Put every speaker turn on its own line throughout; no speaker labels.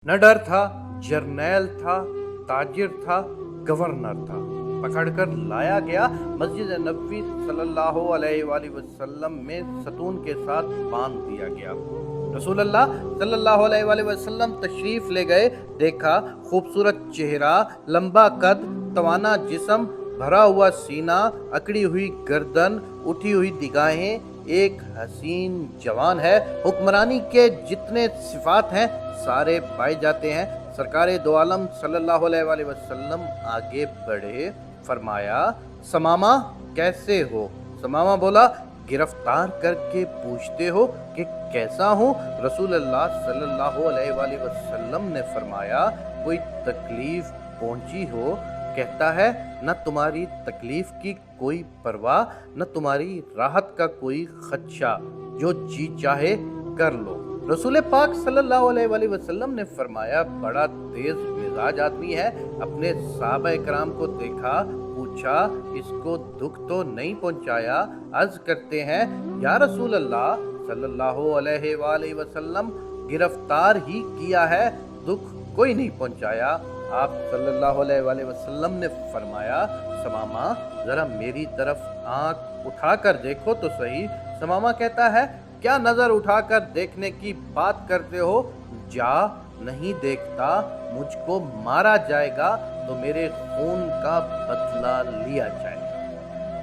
न डर था, जर्नैल था, ताजिर था, गवर्नर था। पकड़कर लाया गया, मस्जिद नबवी सल्लल्लाहु अलैहि वसल्लम में सतून के साथ बांध दिया गया। रसूलुल्लाह सल्लल्लाहु अलैहि वसल्लम तशरीफ ले गए। देखा, खूबसूरत चेहरा, लंबा कद, तवाना जिस्म, भरा हुआ सीना, अकड़ी हुई गर्दन, उठी हुई निगाहें, एक हसीन जवान है। हुक्मरानी के जितने सिफात हैं सारे पाए जाते हैं। सरकारे दो आलम सल्लल्लाहु अलैहि वसल्लम आगे बढ़े, फरमाया, समामा कैसे हो? समामा बोला, गिरफ्तार करके पूछते हो कि कैसा हूँ? रसूलुल्लाह सल्लल्लाहु अलैहि वसल्लम ने फरमाया, कोई तकलीफ पहुंची हो? कहता है, न तुम्हारी तकलीफ की कोई परवाह, न तुम्हारी राहत का कोई खदशा, जो जी चाहे कर लो। रसूल पाक सल्लल्लाहु अलैहि वसल्लम ने फरमाया, बड़ा तेज मिजाज आदमी है। अपने सहाबा इकराम को देखा, पूछा, इसको दुख तो नहीं पहुंचाया? अर्ज करते हैं, या रसूल अल्लाह सल्लल्लाहु अलैहि वसल्लम, गिरफ्तार ही किया है, दुख कोई नहीं पहुंचाया। आप सल्लल्लाहु अलैहि वसल्लम ने फरमाया, समामा जरा मेरी तरफ आंख उठाकर देखो तो सही। समामा कहता है, क्या नजर उठाकर देखने की बात करते हो? जा, नहीं देखता, मुझको मारा जाएगा तो मेरे खून का बदला लिया जाएगा।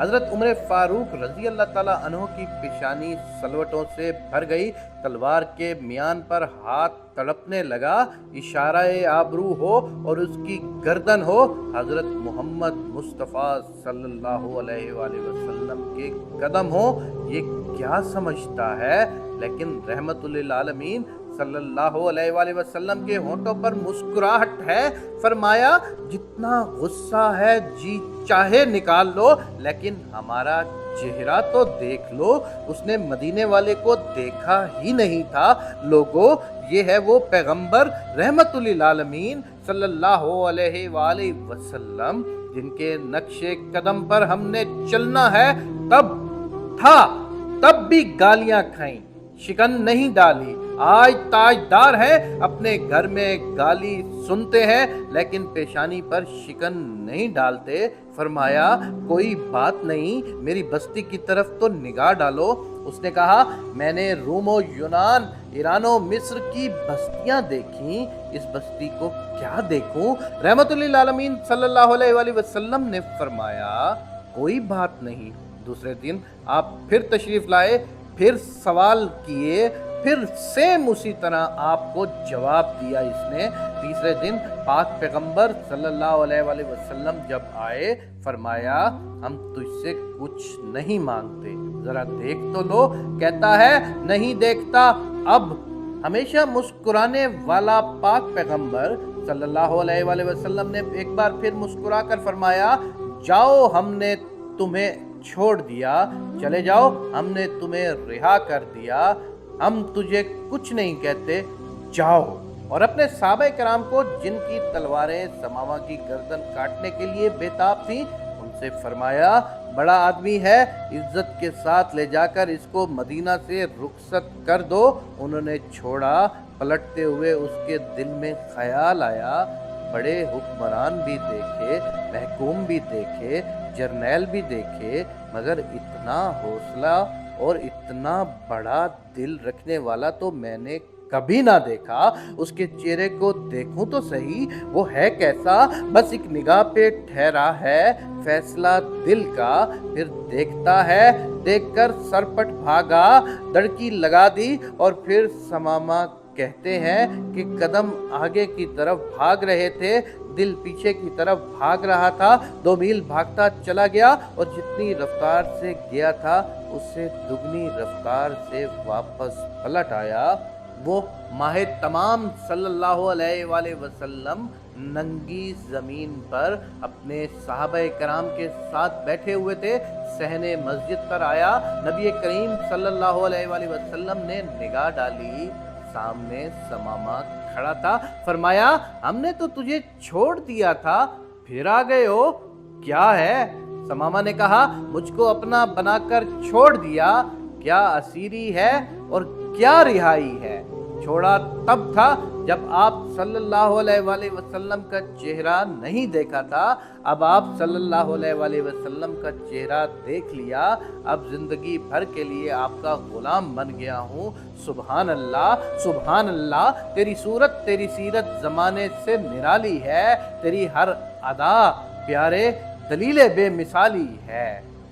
हजरत उमर फारूक रजी अल्लाह ताला अन्हो की पेशानी सलवटों से भर गई। तलवार के मियान पर हाथ तड़पने लगा। इशारा आबरू हो और उसकी गर्दन हो। हजरत मोहम्मद मुस्तफ़ा सल्लल्लाहु अलैहि वसल्लम के कदम हो। ये क्या समझता है? लेकिन रहमतुल लिल आलमीन सल्लल्लाहु अलैहि वसल्लम के होंठों पर मुस्कुराहट है। फरमाया, जितना गुस्सा है जी चाहे निकाल लो, लेकिन हमारा चेहरा तो देख लो। उसने मदीने वाले को देखा ही नहीं था। लोगों, ये है वो पैगंबर रहमतुल लिल आलमीन सल्लल्लाहु अलैहि वसल्लम जिनके नक्शे कदम पर हमने चलना है। तब भी गालियां खाई, शिकन नहीं डाली। आज ताजदार है, अपने घर में गाली सुनते हैं लेकिन पेशानी पर शिकन नहीं डालते। फरमाया, कोई बात नहीं, मेरी बस्ती की तरफ तो निगाह डालो। उसने कहा, मैंने रोमो, यूनान, ईरानो, मिस्र की बस्तियां देखी, इस बस्ती को क्या देखूं? रहमतुल लिल आलमीन सल्लल्लाहु अलैहि वसल्लम ने फरमाया, कोई बात नहीं। दूसरे दिन आप फिर तशरीफ लाए, फिर सवाल किए, फिर सेम उसी तरह आपको जवाब दिया इसने। तीसरे दिन पाक पैगंबर सल्लल्लाहु अलैहि वसल्लम जब आए, फरमाया, हम तुझसे कुछ नहीं मांगते, जरा देख तो लो। कहता है, नहीं देखता। अब हमेशा मुस्कुराने वाला पाक पैगंबर सल्लल्लाहु अलैहि वसल्लम ने एक बार फिर मुस्कुरा कर फरमाया, जाओ, हमने तुम्हें छोड़ दिया, चले जाओ, हमने तुम्हें रिहा कर दिया, हम तुझे कुछ नहीं कहते, जाओ। और अपने सहाबा कराम को, जिनकी तलवारें समामा की गर्दन काटने के लिए बेताब थी, उनसे फरमाया, बड़ा आदमी है, इज्जत के साथ ले जाकर इसको मदीना से रुखसत कर दो। उन्होंने छोड़ा। पलटते हुए उसके दिल में ख्याल आया, बड़े हुक्मरान भी देखे, महकूम भी देखे, जर्नैल भी देखे, मगर इतना हौसला और इतना बड़ा दिल रखने वाला तो मैंने कभी ना देखा। उसके चेहरे को देखूं तो सही, वो है कैसा? बस एक निगाह पे ठहरा है फैसला दिल का। फिर देखता है, देखकर सरपट भागा, दड़की लगा दी। और फिर समामा कहते हैं कि कदम आगे की तरफ भाग रहे थे, दिल पीछे की तरफ भाग रहा था। 2 मील भागता चला गया और जितनी रफ्तार से गया था उससे दुगनी रफ्तार से वापस पलट आया। वो माहे तमाम सल्लल्लाहु अलैहि वसल्लम नंगी जमीन पर अपने सहाबा कराम के साथ बैठे हुए थे। सहने मस्जिद पर आया। नबी करीम सल्लल्लाहु अलैहि वसल्लम ने निगाह डाली, सामने समामा खड़ा था। फरमाया, हमने तो तुझे छोड़ दिया था, फिर आ गए हो, क्या है? समामा ने कहा, मुझको अपना बनाकर छोड़ दिया, क्या असीरी है और क्या रिहाई है? چھوڑا تب تھا جب آپ صلی اللہ علیہ وآلہ وسلم کا چہرہ نہیں دیکھا تھا، اب آپ صلی اللہ علیہ وآلہ وسلم کا چہرہ دیکھ لیا، اب زندگی بھر کے لیے آپ کا غلام بن گیا ہوں۔ سبحان اللہ، سبحان اللہ، تیری صورت تیری سیرت زمانے سے نرالی ہے، تیری ہر ادا پیارے دلیل بے مثالی ہے۔